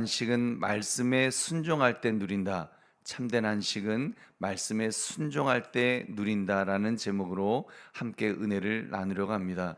안식은 말씀에 순종할 때 누린다. 참된 안식은 말씀에 순종할 때 누린다라는 제목으로 함께 은혜를 나누려고 합니다.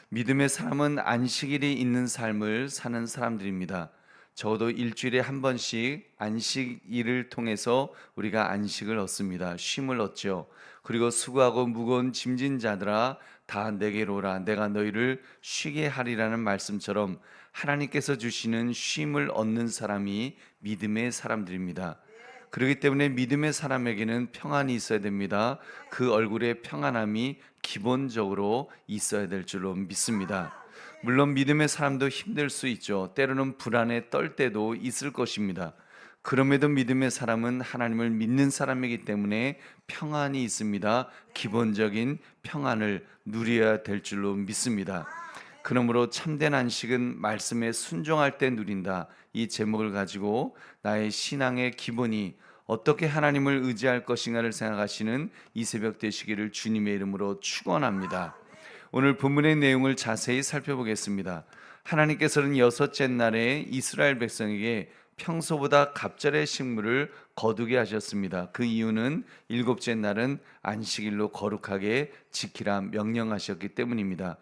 믿음의 사람은 안식일이 있는 삶을 사는 사람들입니다. 적어도 일주일에 한 번씩 안식일을 통해서 우리가 안식을 얻습니다. 쉼을 얻죠. 그리고 수고하고 무거운 짐진 자들아 다 내게로 오라 내가 너희를 쉬게 하리라는 말씀처럼 하나님께서 주시는 쉼을 얻는 사람이 믿음의 사람들입니다. 그렇기 때문에 믿음의 사람에게는 평안이 있어야 됩니다. 그 얼굴에 평안함이 기본적으로 있어야 될 줄로 믿습니다. 물론 믿음의 사람도 힘들 수 있죠. 때로는 불안에 떨 때도 있을 것입니다. 그럼에도 믿음의 사람은 하나님을 믿는 사람이기 때문에 평안이 있습니다. 기본적인 평안을 누려야 될 줄로 믿습니다. 그러므로 참된 안식은 말씀에 순종할 때 누린다. 이 제목을 가지고 나의 신앙의 기본이 어떻게 하나님을 의지할 것인가를 생각하시는 이 새벽 되시기를 주님의 이름으로 축원합니다. 오늘 본문의 내용을 자세히 살펴보겠습니다. 하나님께서는 여섯째 날에 이스라엘 백성에게 평소보다 갑절의 식물을 거두게 하셨습니다. 그 이유는 일곱째 날은 안식일로 거룩하게 지키라 명령하셨기 때문입니다.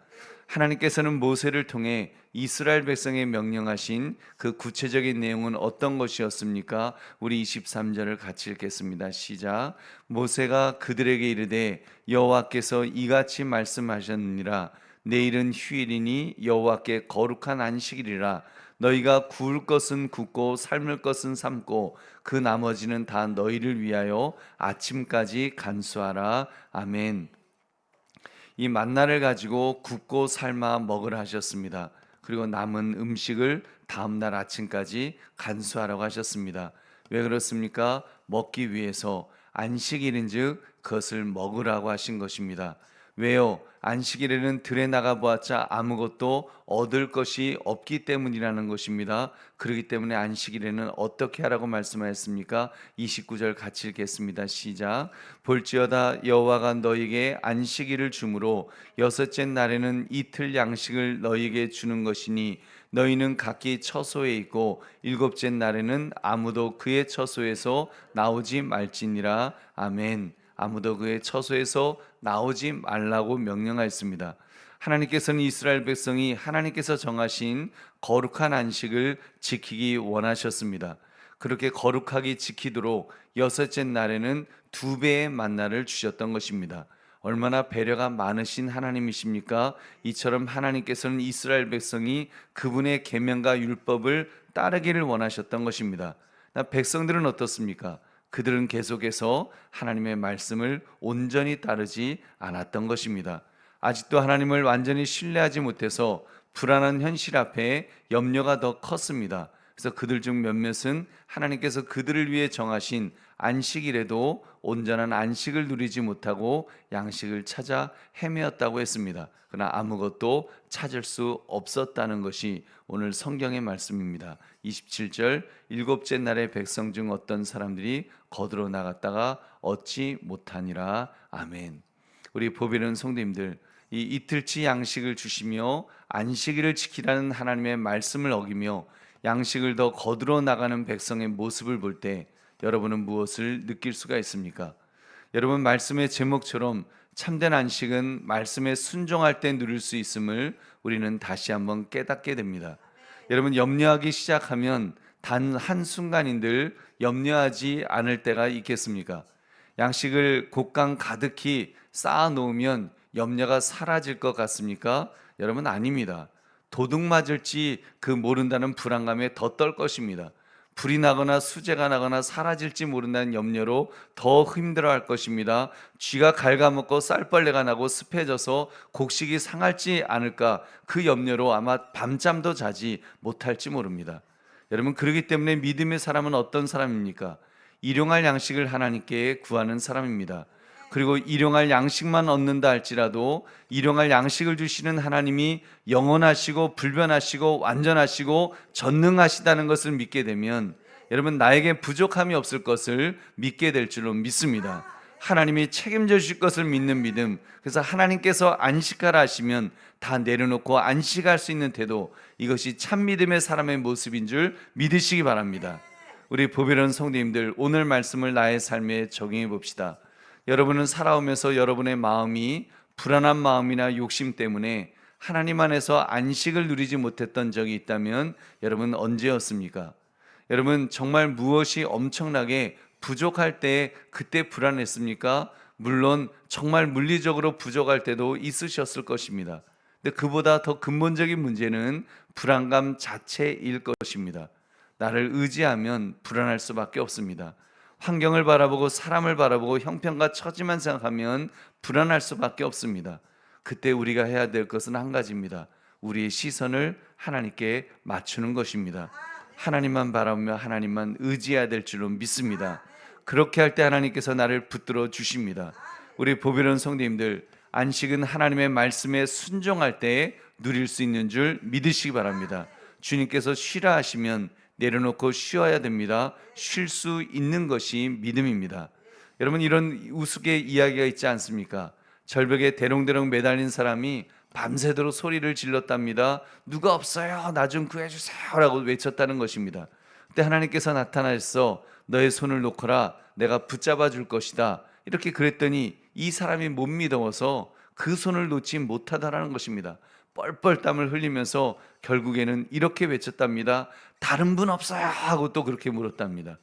하나님께서는 모세를 통해 이스라엘 백성에 명령하신 그 구체적인 내용은 어떤 것이었습니까? 우리 23절을 같이 읽겠습니다. 시작. 모세가 그들에게 이르되 여호와께서 이같이 말씀하셨느니라 내일은 휴일이니 여호와께 거룩한 안식일이라 너희가 구울 것은 굽고 삶을 것은 삶고 그 나머지는 다 너희를 위하여 아침까지 간수하라. 아멘. 이 만나를 가지고 굽고 삶아 먹으라 하셨습니다. 그리고 남은 음식을 다음날 아침까지 간수하라고 하셨습니다. 왜 그렇습니까? 먹기 위해서 안식일인즉 그것을 먹으라고 하신 것입니다. 왜요? 안식일에는 들에 나가 보았자 아무것도 얻을 것이 없기 때문이라는 것입니다. 그렇기 때문에 안식일에는 어떻게 하라고 말씀하셨습니까? 29절 같이 읽겠습니다. 시작. 볼지어다 여호와가 너희에게 안식일을 주므로 여섯째 날에는 이틀 양식을 너희에게 주는 것이니 너희는 각기 처소에 있고 일곱째 날에는 아무도 그의 처소에서 나오지 말지니라. 아멘. 아무도 그의 처소에서 나오지 말라고 명령하였습니다. 하나님께서는 이스라엘 백성이 하나님께서 정하신 거룩한 안식을 지키기 원하셨습니다. 그렇게 거룩하게 지키도록 여섯째 날에는 2배의 만나를 주셨던 것입니다. 얼마나 배려가 많으신 하나님이십니까? 이처럼 하나님께서는 이스라엘 백성이 그분의 계명과 율법을 따르기를 원하셨던 것입니다. 백성들은 어떻습니까? 그들은 계속해서 하나님의 말씀을 온전히 따르지 않았던 것입니다. 아직도 하나님을 완전히 신뢰하지 못해서 불안한 현실 앞에 염려가 더 컸습니다. 그래서 그들 중 몇몇은 하나님께서 그들을 위해 정하신 안식일에도 온전한 안식을 누리지 못하고 양식을 찾아 헤매었다고 했습니다. 그러나 아무것도 찾을 수 없었다는 것이 오늘 성경의 말씀입니다. 27절 일곱째 날의 백성 중 어떤 사람들이 거두러 나갔다가 얻지 못하니라. 아멘. 우리 보배로운 성도님들, 이 이틀치 양식을 주시며 안식일을 지키라는 하나님의 말씀을 어기며 양식을 더 거두러 나가는 백성의 모습을 볼 때 여러분은 무엇을 느낄 수가 있습니까? 여러분, 말씀의 제목처럼 참된 안식은 말씀에 순종할 때 누릴 수 있음을 우리는 다시 한번 깨닫게 됩니다. 여러분, 염려하기 시작하면 단 한순간인들 염려하지 않을 때가 있겠습니까? 양식을 곳간 가득히 쌓아 놓으면 염려가 사라질 것 같습니까? 여러분, 아닙니다. 도둑 맞을지 그 모른다는 불안감에 더 떨 것입니다. 불이 나거나 수재가 나거나 사라질지 모른다는 염려로 더 힘들어할 것입니다. 쥐가 갉아먹고 쌀벌레가 나고 습해져서 곡식이 상할지 않을까, 그 염려로 아마 밤잠도 자지 못할지 모릅니다. 여러분, 그렇기 때문에 믿음의 사람은 어떤 사람입니까? 일용할 양식을 하나님께 구하는 사람입니다. 그리고 일용할 양식만 얻는다 할지라도 일용할 양식을 주시는 하나님이 영원하시고 불변하시고 완전하시고 전능하시다는 것을 믿게 되면 여러분, 나에게 부족함이 없을 것을 믿게 될 줄로 믿습니다. 하나님이 책임져 주실 것을 믿는 믿음. 그래서 하나님께서 안식하라 하시면 다 내려놓고 안식할 수 있는 태도, 이것이 참 믿음의 사람의 모습인 줄 믿으시기 바랍니다. 우리 보배로운 성도님들, 오늘 말씀을 나의 삶에 적용해 봅시다. 여러분은 살아오면서 여러분의 마음이 불안한 마음이나 욕심 때문에 하나님 안에서 안식을 누리지 못했던 적이 있다면 여러분 언제였습니까? 여러분 정말 무엇이 엄청나게 부족할 때 그때 불안했습니까? 물론 정말 물리적으로 부족할 때도 있으셨을 것입니다. 근데 그보다 더 근본적인 문제는 불안감 자체일 것입니다. 나를 의지하면 불안할 수밖에 없습니다. 환경을 바라보고 사람을 바라보고 형편과 처지만 생각하면 불안할 수밖에 없습니다. 그때 우리가 해야 될 것은 한 가지입니다. 우리의 시선을 하나님께 맞추는 것입니다. 하나님만 바라보며 하나님만 의지해야 될 줄로 믿습니다. 그렇게 할 때 하나님께서 나를 붙들어 주십니다. 우리 보배로운 성도님들, 안식은 하나님의 말씀에 순종할 때에 누릴 수 있는 줄 믿으시기 바랍니다. 주님께서 쉬라 하시면 내려놓고 쉬어야 됩니다. 쉴 수 있는 것이 믿음입니다. 여러분, 이런 우스개 이야기가 있지 않습니까? 절벽에 대롱대롱 매달린 사람이 밤새도록 소리를 질렀답니다. 누가 없어요, 나 좀 구해주세요 라고 외쳤다는 것입니다. 그때 하나님께서 나타나셔서 너의 손을 놓거라, 내가 붙잡아 줄 것이다, 이렇게 그랬더니 이 사람이 못 믿어서 그 손을 놓지 못하다라는 것입니다. 뻘뻘 땀을 흘리면서 결국에는 이렇게 외쳤답니다. 다른 분 없어요 하고 또 그렇게 물었답니다.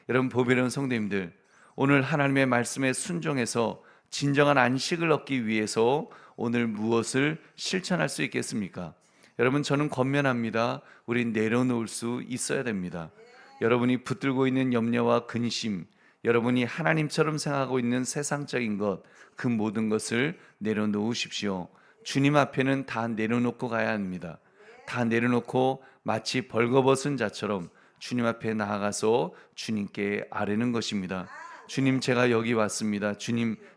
여러분, 보배로운 성도님들, 오늘 하나님의 말씀에 순종해서 진정한 안식을 얻기 위해서 오늘 무엇을 실천할 수 있겠습니까? 여러분, 저는 권면합니다. 우리 내려놓을 수 있어야 됩니다. 여러분이 붙들고 있는 염려와 근심, 여러분이 하나님처럼 생각하고 있는 세상적인 것, 그 모든 것을 내려놓으십시오. 주님 앞에는 다 내려놓고 가야 합니다. 다 내려놓고 마치 벌거벗은 자처럼 주님 앞에 나아가서 주님께 아뢰는 것입니다. 주님, 제가 여기 왔습니다.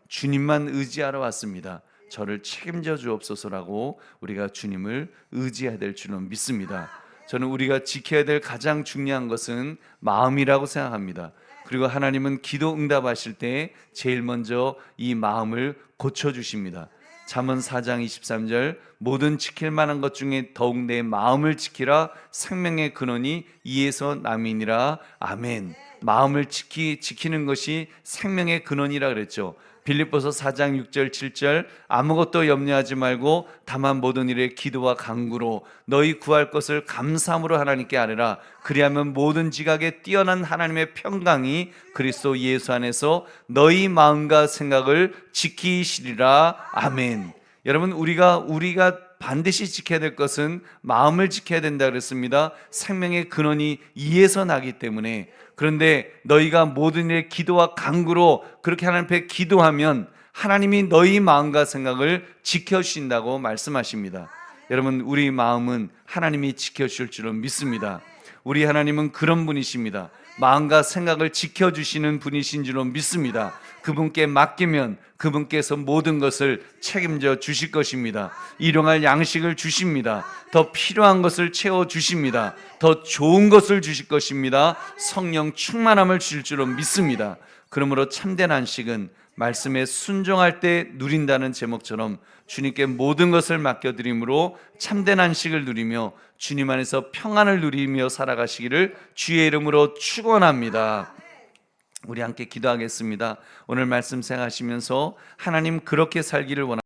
주님만 의지하러 왔습니다. 저를 책임져 주옵소서라고 우리가 주님을 의지해야 될 줄은 믿습니다. 저는 우리가 지켜야 될 가장 중요한 것은 마음이라고 생각합니다. 그리고 하나님은 기도 응답하실 때 제일 먼저 이 마음을 고쳐주십니다. 잠언 4장 23절, 모든 지킬 만한 것 중에 더욱 내 마음을 지키라, 생명의 근원이 이에서 남이니라. 아멘. 마음을 지키는 것이 생명의 근원이라 그랬죠. 빌립보서 4장 6절 7절, 아무것도 염려하지 말고 다만 모든 일에 기도와 간구로 너희 구할 것을 감사함으로 하나님께 아뢰라. 그리하면 모든 지각에 뛰어난 하나님의 평강이 그리스도 예수 안에서 너희 마음과 생각을 지키시리라. 아멘. 여러분, 우리가 반드시 지켜야 될 것은 마음을 지켜야 된다 그랬습니다. 생명의 근원이 이에서 나기 때문에. 그런데 너희가 모든 일에 기도와 간구로 그렇게 하나님 앞에 기도하면 하나님이 너희 마음과 생각을 지켜주신다고 말씀하십니다. 여러분, 우리 마음은 하나님이 지켜주실 줄은 믿습니다. 우리 하나님은 그런 분이십니다. 마음과 생각을 지켜주시는 분이신 줄로 믿습니다. 그분께 맡기면 그분께서 모든 것을 책임져 주실 것입니다. 일용할 양식을 주십니다. 더 필요한 것을 채워주십니다. 더 좋은 것을 주실 것입니다. 성령 충만함을 주실 줄로 믿습니다. 그러므로 참된 안식은 말씀에 순종할 때 누린다는 제목처럼 주님께 모든 것을 맡겨드림으로 참된 안식을 누리며 주님 안에서 평안을 누리며 살아가시기를 주의 이름으로 축원합니다. 우리 함께 기도하겠습니다. 오늘 말씀 생각하시면서 하나님 그렇게 살기를 원합니다.